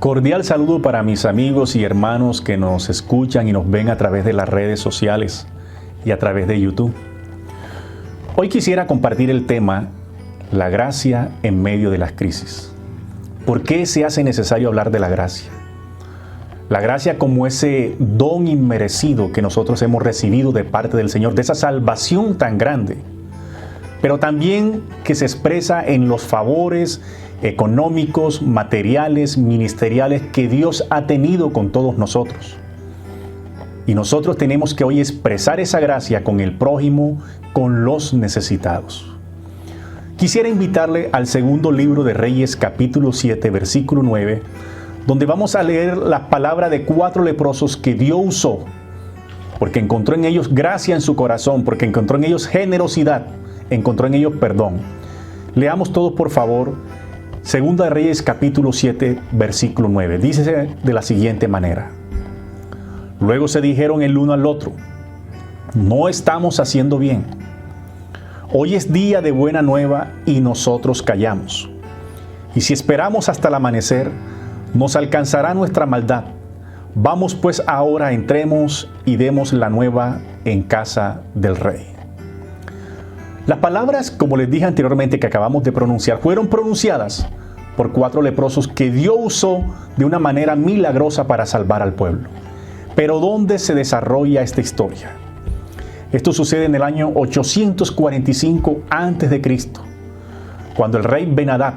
Cordial saludo para mis amigos y hermanos que nos escuchan y nos ven a través de las redes sociales y a través de YouTube. Hoy quisiera compartir el tema la gracia en medio de las crisis. ¿Por qué se hace necesario hablar de la gracia? La gracia como ese don inmerecido que nosotros hemos recibido de parte del Señor, de esa salvación tan grande, pero también que se expresa en los favores económicos, materiales, ministeriales que Dios ha tenido con todos nosotros. Y nosotros tenemos que hoy expresar esa gracia con el prójimo, con los necesitados. Quisiera invitarle al segundo libro de Reyes, capítulo 7, versículo 9, donde vamos a leer la palabra de 4 leprosos que Dios usó, porque encontró en ellos gracia en su corazón, porque encontró en ellos generosidad, encontró en ellos perdón. Leamos todos, por favor, Segunda de Reyes, capítulo 7, versículo 9. Dice de la siguiente manera: Luego se dijeron el uno al otro: no estamos haciendo bien. Hoy es día de buena nueva y nosotros callamos. Y si esperamos hasta el amanecer, nos alcanzará nuestra maldad. Vamos pues ahora, entremos y demos la nueva en casa del rey. Las palabras, como les dije anteriormente, que acabamos de pronunciar, fueron pronunciadas por 4 leprosos que Dios usó de una manera milagrosa para salvar al pueblo. Pero ¿dónde se desarrolla esta historia? Esto sucede en el año 845 a.C., cuando el rey Ben-Hadad,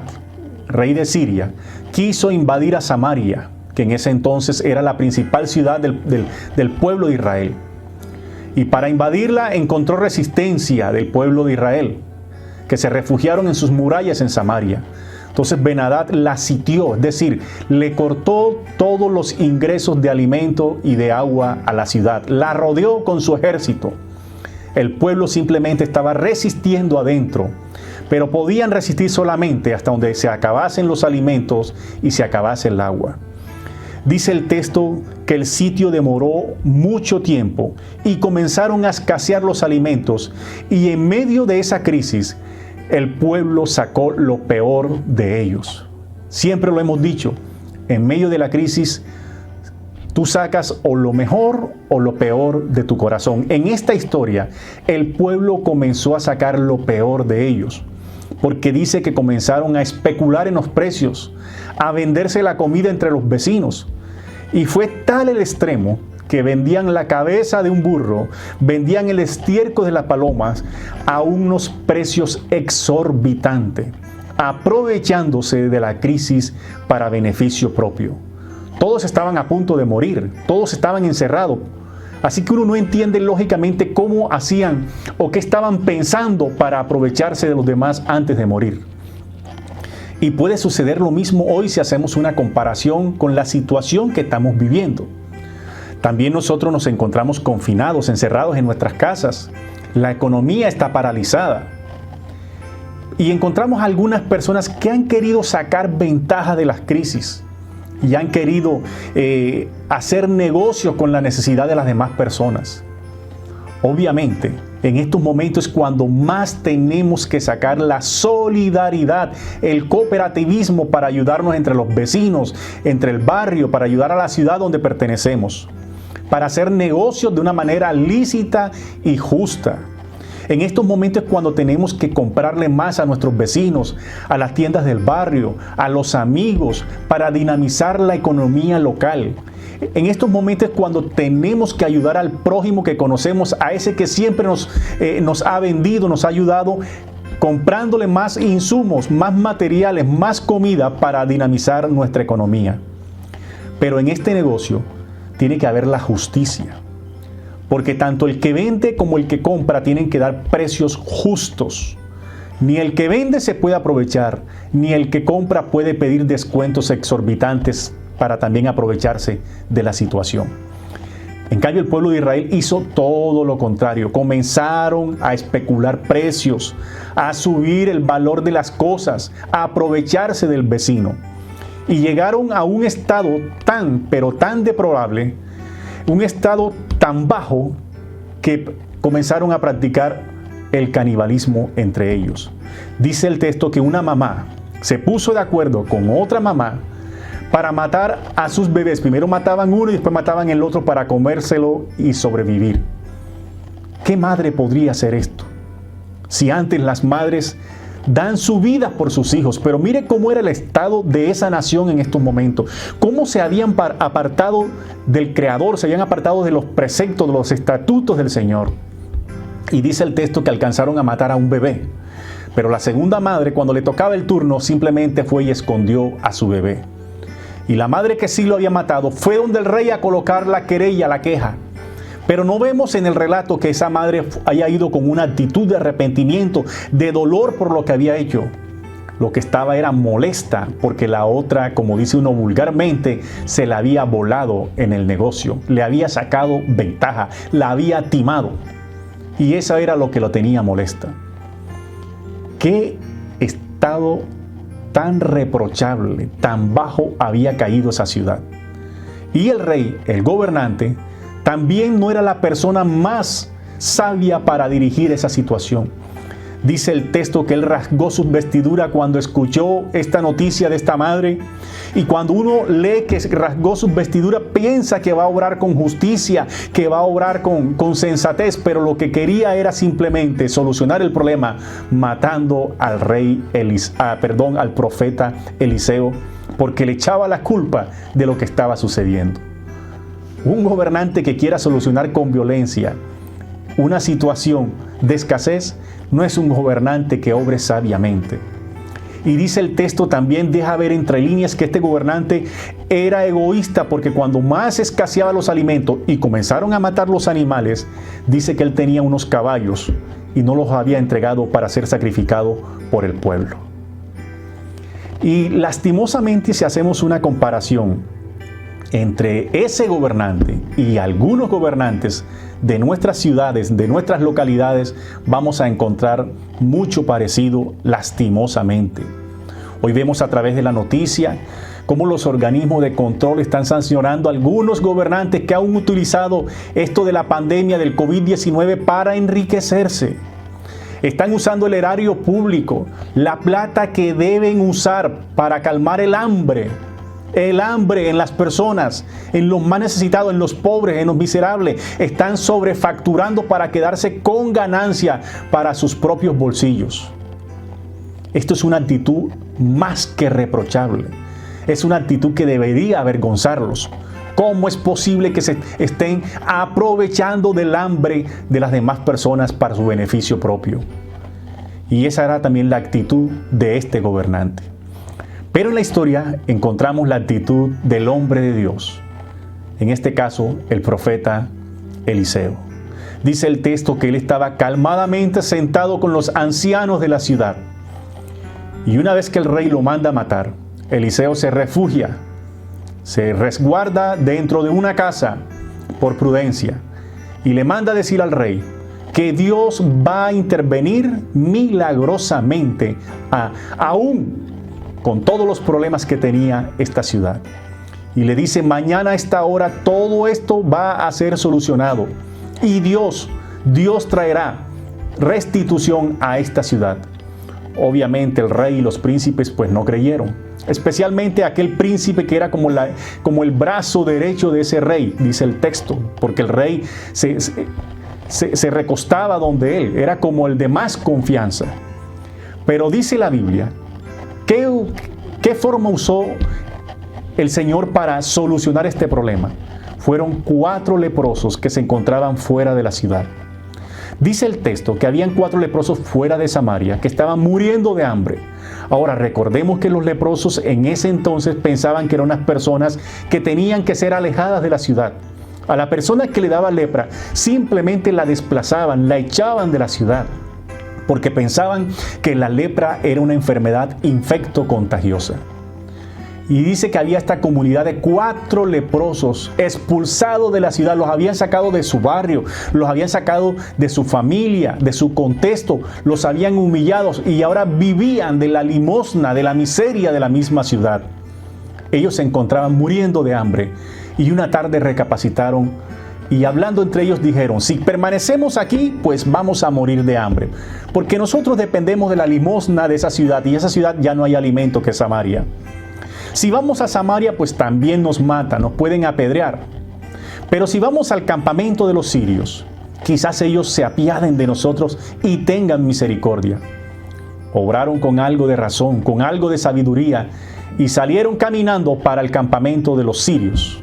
rey de Siria, quiso invadir a Samaria, que en ese entonces era la principal ciudad del pueblo de Israel. Y para invadirla encontró resistencia del pueblo de Israel, que se refugiaron en sus murallas en Samaria. Entonces Ben-Hadad la sitió, es decir, le cortó todos los ingresos de alimento y de agua a la ciudad. La rodeó con su ejército. El pueblo simplemente estaba resistiendo adentro, pero podían resistir solamente hasta donde se acabasen los alimentos y se acabase el agua. Dice el texto que el sitio demoró mucho tiempo y comenzaron a escasear los alimentos, y en medio de esa crisis el pueblo sacó lo peor de ellos. Siempre lo hemos dicho, en medio de la crisis tú sacas o lo mejor o lo peor de tu corazón. En esta historia el pueblo comenzó a sacar lo peor de ellos, porque dice que comenzaron a especular en los precios, a venderse la comida entre los vecinos. Y fue tal el extremo que vendían la cabeza de un burro, vendían el estiércol de las palomas a unos precios exorbitantes, aprovechándose de la crisis para beneficio propio. Todos estaban a punto de morir, todos estaban encerrados. Así que uno no entiende lógicamente cómo hacían o qué estaban pensando para aprovecharse de los demás antes de morir. Y puede suceder lo mismo hoy si hacemos una comparación con la situación que estamos viviendo. También nosotros nos encontramos confinados, encerrados en nuestras casas. La economía está paralizada. Y encontramos algunas personas que han querido sacar ventaja de las crisis y han querido hacer negocios con la necesidad de las demás personas. Obviamente, en estos momentos es cuando más tenemos que sacar la solidaridad, el cooperativismo para ayudarnos entre los vecinos, entre el barrio, para ayudar a la ciudad donde pertenecemos, para hacer negocios de una manera lícita y justa. En estos momentos es cuando tenemos que comprarle más a nuestros vecinos, a las tiendas del barrio, a los amigos, para dinamizar la economía local. En estos momentos es cuando tenemos que ayudar al prójimo que conocemos, a ese que siempre nos ha vendido, nos ha ayudado, comprándole más insumos, más materiales, más comida para dinamizar nuestra economía. Pero en este negocio tiene que haber la justicia, porque tanto el que vende como el que compra tienen que dar precios justos. Ni el que vende se puede aprovechar, ni el que compra puede pedir descuentos exorbitantes para también aprovecharse de la situación. En cambio, el pueblo de Israel hizo todo lo contrario. Comenzaron a especular precios, a subir el valor de las cosas, a aprovecharse del vecino. Y llegaron a un estado pero tan deplorable, un estado tan bajo, que comenzaron a practicar el canibalismo entre ellos. Dice el texto que una mamá se puso de acuerdo con otra mamá para matar a sus bebés. Primero mataban uno y después mataban el otro para comérselo y sobrevivir. ¿Qué madre podría hacer esto? Si antes las madres dan su vida por sus hijos, pero mire cómo era el estado de esa nación en estos momentos, cómo se habían apartado del Creador, se habían apartado de los preceptos, de los estatutos del Señor. Y dice el texto que alcanzaron a matar a un bebé, pero la segunda madre, cuando le tocaba el turno, simplemente fue y escondió a su bebé. Y la madre que sí lo había matado fue donde el rey a colocar la querella, la queja. Pero no vemos en el relato que esa madre haya ido con una actitud de arrepentimiento, de dolor por lo que había hecho. Lo que estaba era molesta porque la otra, como dice uno vulgarmente, se la había volado en el negocio, le había sacado ventaja, la había timado. Y eso era lo que lo tenía molesta. ¿Qué estado tan reprochable, tan bajo había caído esa ciudad? Y el rey, el gobernante, también no era la persona más sabia para dirigir esa situación. Dice el texto que él rasgó su vestidura cuando escuchó esta noticia de esta madre. Y cuando uno lee que rasgó su vestidura, piensa que va a obrar con justicia, que va a obrar con sensatez, pero lo que quería era simplemente solucionar el problema matando al al profeta Eliseo, porque le echaba la culpa de lo que estaba sucediendo. Un gobernante que quiera solucionar con violencia una situación de escasez no es un gobernante que obre sabiamente. Y dice el texto también, deja ver entre líneas que este gobernante era egoísta, porque cuando más escaseaban los alimentos y comenzaron a matar los animales, dice que él tenía unos caballos y no los había entregado para ser sacrificado por el pueblo. Y lastimosamente, si hacemos una comparación entre ese gobernante y algunos gobernantes de nuestras ciudades, de nuestras localidades, vamos a encontrar mucho parecido, lastimosamente. Hoy vemos a través de la noticia cómo los organismos de control están sancionando a algunos gobernantes que han utilizado esto de la pandemia del COVID-19 para enriquecerse. Están usando el erario público, la plata que deben usar para calmar el hambre en las personas, en los más necesitados, en los pobres, en los miserables. Están sobrefacturando para quedarse con ganancia para sus propios bolsillos. Esto es una actitud más que reprochable. Es una actitud que debería avergonzarlos. ¿Cómo es posible que se estén aprovechando del hambre de las demás personas para su beneficio propio? Y esa era también la actitud de este gobernante. Pero en la historia encontramos la actitud del hombre de Dios. En este caso, el profeta Eliseo. Dice el texto que él estaba calmadamente sentado con los ancianos de la ciudad. Y una vez que el rey lo manda a matar, Eliseo se refugia, se resguarda dentro de una casa por prudencia y le manda a decir al rey que Dios va a intervenir milagrosamente aún con todos los problemas que tenía esta ciudad. Y le dice, mañana a esta hora todo esto va a ser solucionado. Y Dios traerá restitución a esta ciudad. Obviamente el rey y los príncipes pues no creyeron. Especialmente aquel príncipe que era como el brazo derecho de ese rey, dice el texto. Porque el rey se recostaba donde él, era como el de más confianza. Pero dice la Biblia, ¿qué forma usó el Señor para solucionar este problema? Fueron 4 leprosos que se encontraban fuera de la ciudad. Dice el texto que habían 4 leprosos fuera de Samaria que estaban muriendo de hambre. Ahora recordemos que los leprosos en ese entonces pensaban que eran unas personas que tenían que ser alejadas de la ciudad. A la persona que le daba lepra simplemente la desplazaban, la echaban de la ciudad, porque pensaban que la lepra era una enfermedad infecto-contagiosa. Y dice que había esta comunidad de 4 leprosos expulsados de la ciudad. Los habían sacado de su barrio, los habían sacado de su familia, de su contexto, los habían humillado y ahora vivían de la limosna, de la miseria de la misma ciudad. Ellos se encontraban muriendo de hambre y una tarde recapacitaron y hablando entre ellos dijeron, si permanecemos aquí, pues vamos a morir de hambre, porque nosotros dependemos de la limosna de esa ciudad y esa ciudad ya no hay alimento, que es Samaria. Si vamos a Samaria, pues también nos matan, nos pueden apedrear. Pero si vamos al campamento de los sirios, quizás ellos se apiaden de nosotros y tengan misericordia. Obraron con algo de razón, con algo de sabiduría, y salieron caminando para el campamento de los sirios.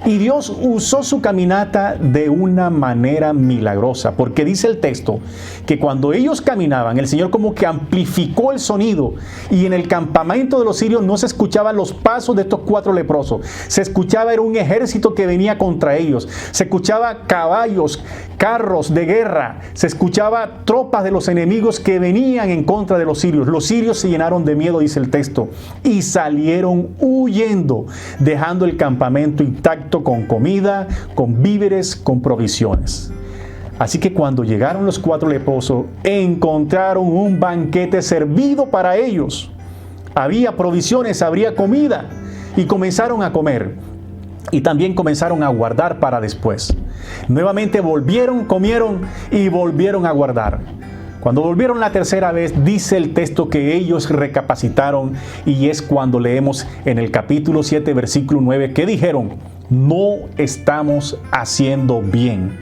Y Dios usó su caminata de una manera milagrosa, porque dice el texto que cuando ellos caminaban, el Señor como que amplificó el sonido, y en el campamento de los sirios no se escuchaban los pasos de estos 4 leprosos. Se escuchaba, era un ejército que venía contra ellos. Se escuchaba caballos, carros de guerra. Se escuchaba tropas de los enemigos que venían en contra de los sirios. Los sirios se llenaron de miedo, dice el texto, y salieron huyendo, dejando el campamento intacto, con comida, con víveres, con provisiones. Así que cuando llegaron los 4 leprosos, encontraron un banquete servido para ellos. Había provisiones, habría comida, y comenzaron a comer. Y también comenzaron a guardar para después. Nuevamente volvieron, comieron y volvieron a guardar. Cuando volvieron la tercera vez, dice el texto que ellos recapacitaron, y es cuando leemos en el capítulo 7, versículo 9, que dijeron: no estamos haciendo bien.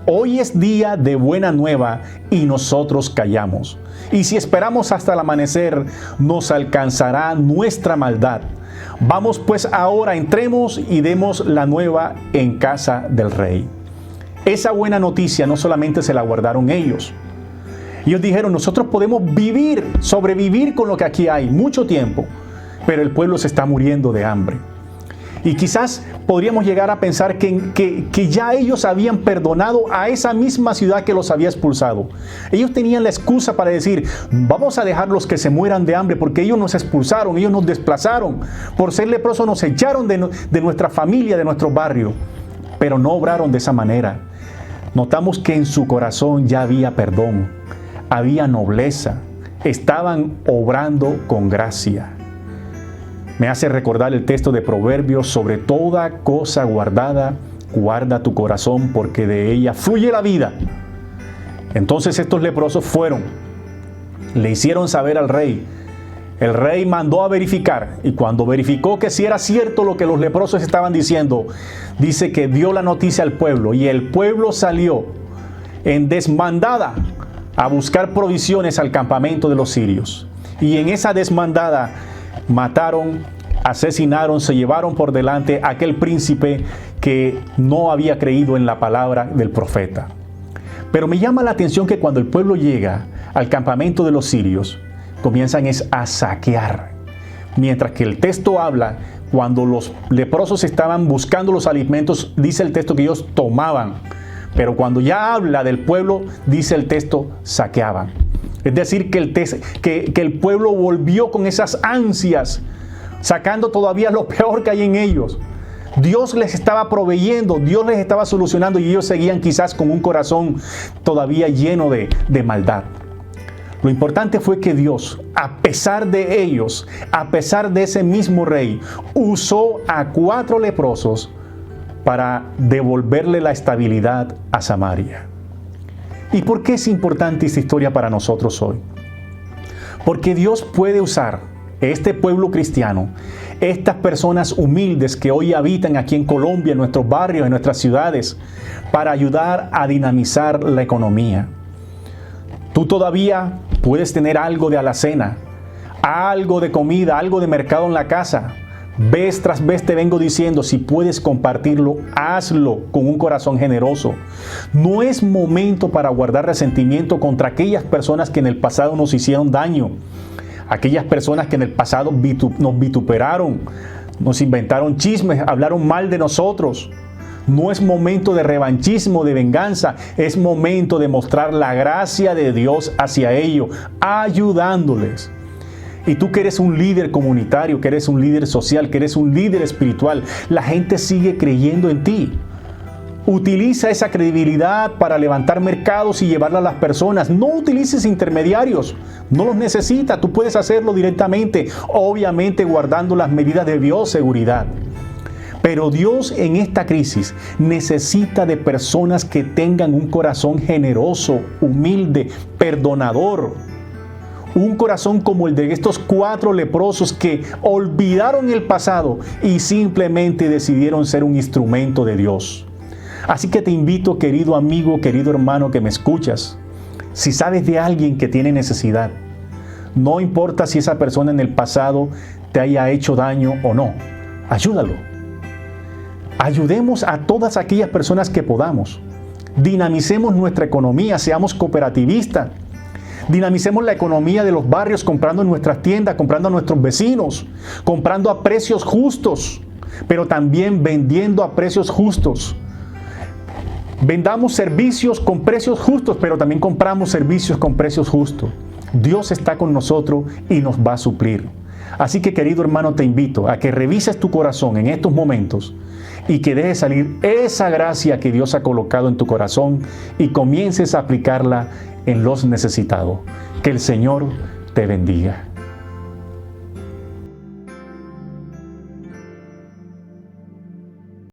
Hoy es día de buena nueva y nosotros callamos. Y si esperamos hasta el amanecer, nos alcanzará nuestra maldad. Vamos pues ahora, entremos y demos la nueva en casa del rey. Esa buena noticia no solamente se la guardaron ellos. Ellos dijeron: nosotros podemos vivir, sobrevivir con lo que aquí hay mucho tiempo, pero el pueblo se está muriendo de hambre. Y quizás podríamos llegar a pensar que ya ellos habían perdonado a esa misma ciudad que los había expulsado. Ellos tenían la excusa para decir: vamos a dejarlos que se mueran de hambre porque ellos nos expulsaron, ellos nos desplazaron. Por ser leprosos nos echaron de nuestra familia, de nuestro barrio. Pero no obraron de esa manera. Notamos que en su corazón ya había perdón, había nobleza, estaban obrando con gracia. Me hace recordar el texto de Proverbios: sobre toda cosa guardada, guarda tu corazón, porque de ella fluye la vida. Entonces estos leprosos fueron, le hicieron saber al rey. El rey mandó a verificar, y cuando verificó que si era cierto lo que los leprosos estaban diciendo, dice que dio la noticia al pueblo, y el pueblo salió en desmandada a buscar provisiones al campamento de los sirios. Y en esa desmandada mataron, asesinaron, se llevaron por delante a aquel príncipe que no había creído en la palabra del profeta. Pero me llama la atención que cuando el pueblo llega al campamento de los sirios, comienzan a saquear. Mientras que el texto habla, cuando los leprosos estaban buscando los alimentos, dice el texto que ellos tomaban. Pero cuando ya habla del pueblo, dice el texto, saqueaban. Es decir, que el pueblo volvió con esas ansias, sacando todavía lo peor que hay en ellos. Dios les estaba proveyendo, Dios les estaba solucionando, y ellos seguían quizás con un corazón todavía lleno de maldad. Lo importante fue que Dios, a pesar de ellos, a pesar de ese mismo rey, usó a 4 leprosos para devolverle la estabilidad a Samaria. ¿Y por qué es importante esta historia para nosotros hoy? Porque Dios puede usar este pueblo cristiano, estas personas humildes que hoy habitan aquí en Colombia, en nuestros barrios, en nuestras ciudades, para ayudar a dinamizar la economía. Tú todavía puedes tener algo de alacena, algo de comida, algo de mercado en la casa. Vez tras vez te vengo diciendo, si puedes compartirlo, hazlo con un corazón generoso. No es momento para guardar resentimiento contra aquellas personas que en el pasado nos hicieron daño. Aquellas personas que en el pasado nos vituperaron, nos inventaron chismes, hablaron mal de nosotros. No es momento de revanchismo, de venganza. Es momento de mostrar la gracia de Dios hacia ellos, ayudándoles. Y tú que eres un líder comunitario, que eres un líder social, que eres un líder espiritual, la gente sigue creyendo en ti. Utiliza esa credibilidad para levantar mercados y llevarla a las personas. No utilices intermediarios, no los necesitas, tú puedes hacerlo directamente, obviamente guardando las medidas de bioseguridad. Pero Dios en esta crisis necesita de personas que tengan un corazón generoso, humilde, perdonador. Un corazón como el de estos 4 leprosos que olvidaron el pasado y simplemente decidieron ser un instrumento de Dios. Así que te invito, querido amigo, querido hermano que me escuchas, si sabes de alguien que tiene necesidad, no importa si esa persona en el pasado te haya hecho daño o no, ayúdalo. Ayudemos a todas aquellas personas que podamos. Dinamicemos nuestra economía, seamos cooperativistas. Dinamicemos la economía de los barrios comprando en nuestras tiendas, comprando a nuestros vecinos, comprando a precios justos, pero también vendiendo a precios justos. Vendamos servicios con precios justos, pero también compramos servicios con precios justos. Dios está con nosotros y nos va a suplir. Así que, querido hermano, te invito a que revises tu corazón en estos momentos y que dejes salir esa gracia que Dios ha colocado en tu corazón y comiences a aplicarla en los necesitados. Que el Señor te bendiga.